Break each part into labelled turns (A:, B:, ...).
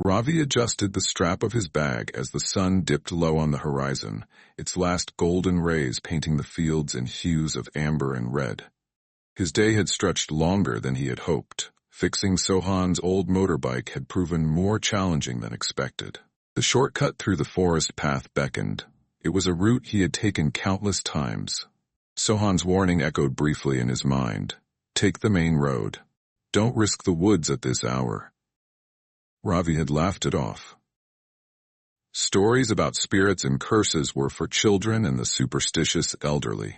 A: Ravi adjusted the strap of his bag as the sun dipped low on the horizon, its last golden rays painting the fields in hues of amber and red. His day had stretched longer than he had hoped. Fixing Sohan's old motorbike had proven more challenging than expected. The shortcut through the forest path beckoned. It was a route he had taken countless times. Sohan's warning echoed briefly in his mind. Take the main road. Don't risk the woods at this hour. Ravi had laughed it off. Stories about spirits and curses were for children and the superstitious elderly.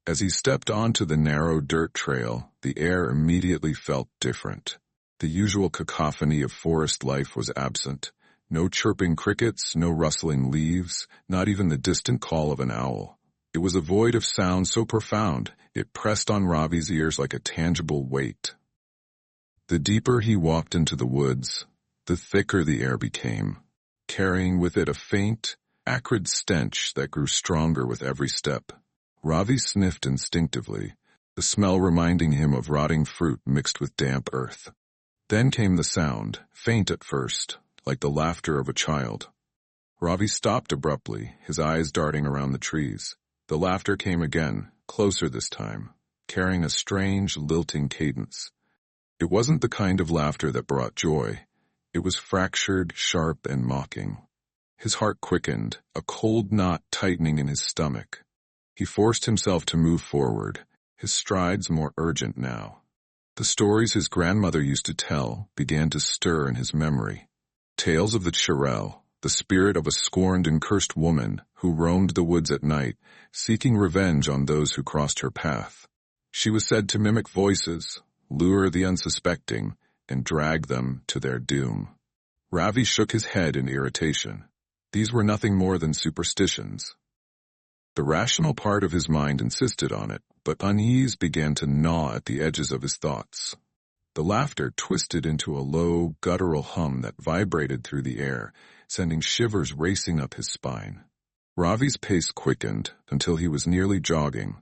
A: As he stepped onto the narrow dirt trail, the air immediately felt different. The usual cacophony of forest life was absent. No chirping crickets, no rustling leaves, not even the distant call of an owl. It was a void of sound so profound, it pressed on Ravi's ears like a tangible weight. The deeper he walked into the woods, the thicker the air became, carrying with it a faint, acrid stench that grew stronger with every step. Ravi sniffed instinctively, the smell reminding him of rotting fruit mixed with damp earth. Then came the sound, faint at first, like the laughter of a child. Ravi stopped abruptly, his eyes darting around the trees. The laughter came again, closer this time, carrying a strange, lilting cadence. It wasn't the kind of laughter that brought joy. It was fractured, sharp, and mocking. His heart quickened, a cold knot tightening in his stomach. He forced himself to move forward, his strides more urgent now. The stories his grandmother used to tell began to stir in his memory. Tales of the Churel, the spirit of a scorned and cursed woman who roamed the woods at night, seeking revenge on those who crossed her path. She was said to mimic voices, lure the unsuspecting, and drag them to their doom. Ravi shook his head in irritation. These were nothing more than superstitions. The rational part of his mind insisted on it, but unease began to gnaw at the edges of his thoughts. The laughter twisted into a low, guttural hum that vibrated through the air, sending shivers racing up his spine. Ravi's pace quickened until he was nearly jogging,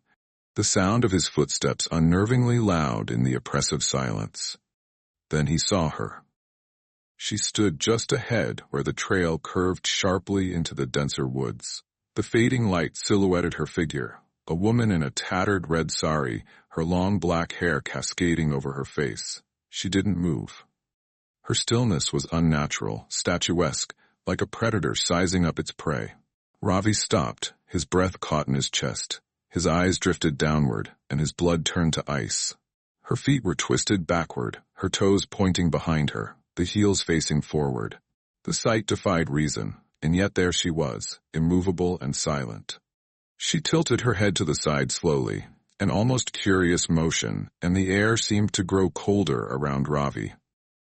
A: the sound of his footsteps unnervingly loud in the oppressive silence. Then he saw her. She stood just ahead where the trail curved sharply into the denser woods. The fading light silhouetted her figure, a woman in a tattered red sari, her long black hair cascading over her face. She didn't move. Her stillness was unnatural, statuesque, like a predator sizing up its prey. Ravi stopped, his breath caught in his chest. His eyes drifted downward, and his blood turned to ice. Her feet were twisted backward, her toes pointing behind her, the heels facing forward. The sight defied reason, and yet there she was, immovable and silent. She tilted her head to the side slowly, an almost curious motion, and the air seemed to grow colder around Ravi.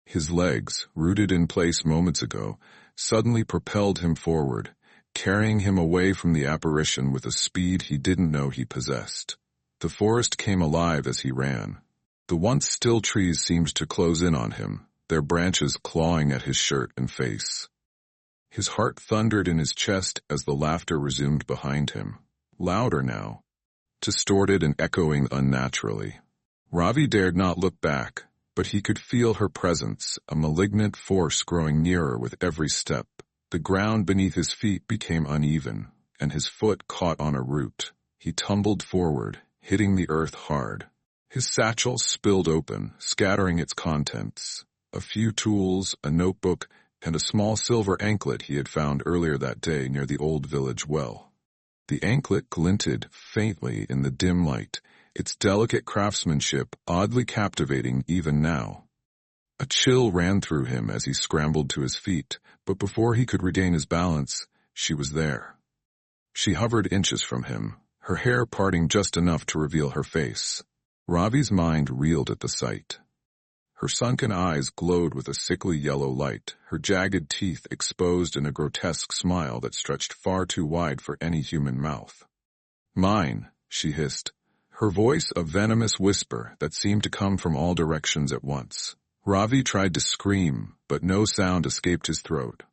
A: His legs, rooted in place moments ago, suddenly propelled him forward, carrying him away from the apparition with a speed he didn't know he possessed. The forest came alive as he ran. The once still trees seemed to close in on him, their branches clawing at his shirt and face. His heart thundered in his chest as the laughter resumed behind him, louder now, distorted and echoing unnaturally. Ravi dared not look back, but he could feel her presence, a malignant force growing nearer with every step. The ground beneath his feet became uneven, and his foot caught on a root. He tumbled forward, hitting the earth hard. His satchel spilled open, scattering its contents. A few tools, a notebook, and a small silver anklet he had found earlier that day near the old village well. The anklet glinted faintly in the dim light, its delicate craftsmanship oddly captivating even now. A chill ran through him as he scrambled to his feet, but before he could regain his balance, she was there. She hovered inches from him, her hair parting just enough to reveal her face. Ravi's mind reeled at the sight. Her sunken eyes glowed with a sickly yellow light, her jagged teeth exposed in a grotesque smile that stretched far too wide for any human mouth. "Mine," she hissed, her voice a venomous whisper that seemed to come from all directions at once. Ravi tried to scream, but no sound escaped his throat.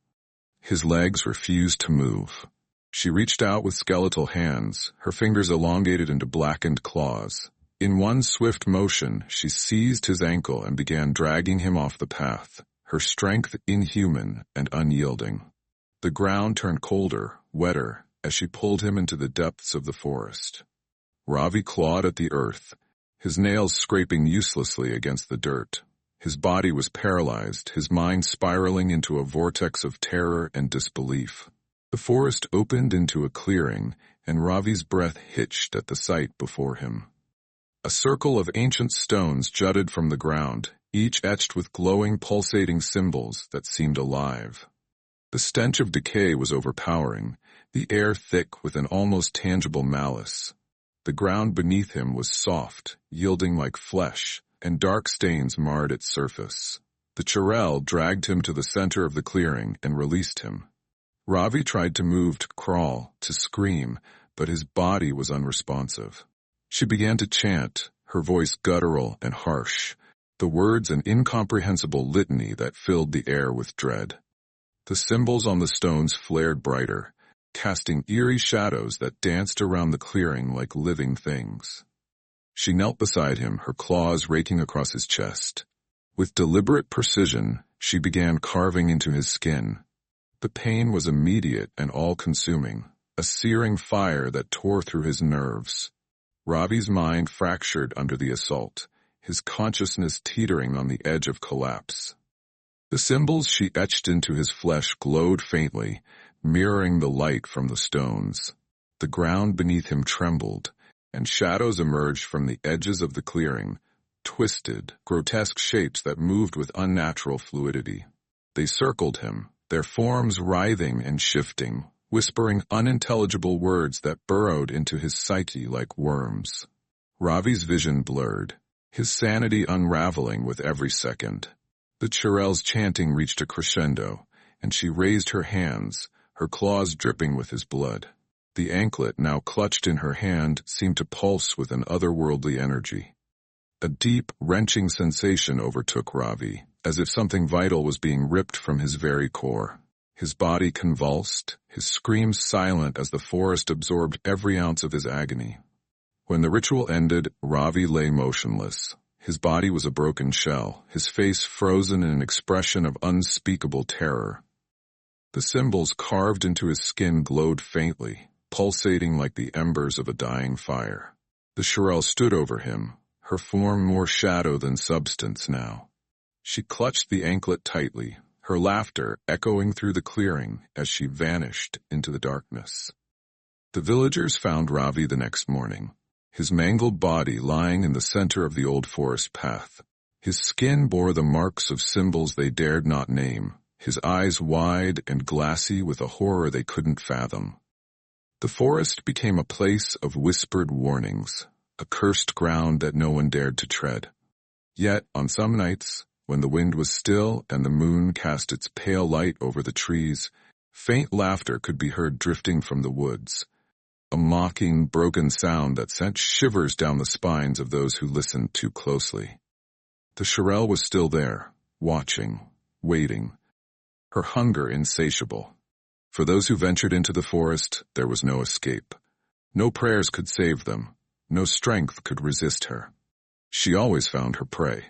A: His legs refused to move. She reached out with skeletal hands, her fingers elongated into blackened claws. In one swift motion, she seized his ankle and began dragging him off the path. her strength inhuman and unyielding. The ground turned colder, wetter, as she pulled him into the depths of the forest. Ravi clawed at the earth, his nails scraping uselessly against the dirt. His body was paralyzed, his mind spiraling into a vortex of terror and disbelief. The forest opened into a clearing, and Ravi's breath hitched at the sight before him. A circle of ancient stones jutted from the ground, each etched with glowing, pulsating symbols that seemed alive. The stench of decay was overpowering, the air thick with an almost tangible malice. The ground beneath him was soft, yielding like flesh, and dark stains marred its surface. The Churel dragged him to the center of the clearing and released him. Ravi tried to move, to crawl, to scream, but his body was unresponsive. She began to chant, her voice guttural and harsh, the words an incomprehensible litany that filled the air with dread. The symbols on the stones flared brighter, casting eerie shadows that danced around the clearing like living things. She knelt beside him, her claws raking across his chest. With deliberate precision, she began carving into his skin. The pain was immediate and all-consuming, a searing fire that tore through his nerves. Ravi's mind fractured under the assault, his consciousness teetering on the edge of collapse. The symbols she etched into his flesh glowed faintly, mirroring the light from the stones. The ground beneath him trembled, and shadows emerged from the edges of the clearing, twisted, grotesque shapes that moved with unnatural fluidity. They circled him, their forms writhing and shifting, whispering unintelligible words that burrowed into his psyche like worms. Ravi's vision blurred, his sanity unraveling with every second. The Churel's chanting reached a crescendo, and she raised her hands, her claws dripping with his blood. The anklet, now clutched in her hand, seemed to pulse with an otherworldly energy. A deep, wrenching sensation overtook Ravi, as if something vital was being ripped from his very core. His body convulsed, his screams silent as the forest absorbed every ounce of his agony. When the ritual ended, Ravi lay motionless. His body was a broken shell, his face frozen in an expression of unspeakable terror. The symbols carved into his skin glowed faintly, pulsating like the embers of a dying fire. The Churel stood over him, her form more shadow than substance now. She clutched the anklet tightly, her laughter echoing through the clearing as she vanished into the darkness. The villagers found Ravi the next morning, his mangled body lying in the center of the old forest path. His skin bore the marks of symbols they dared not name, his eyes wide and glassy with a horror they couldn't fathom. The forest became a place of whispered warnings, a cursed ground that no one dared to tread. Yet, on some nights, when the wind was still and the moon cast its pale light over the trees, faint laughter could be heard drifting from the woods, a mocking, broken sound that sent shivers down the spines of those who listened too closely. The Churel was still there, watching, waiting, her hunger insatiable. For those who ventured into the forest, there was no escape. No prayers could save them. No strength could resist her. She always found her prey.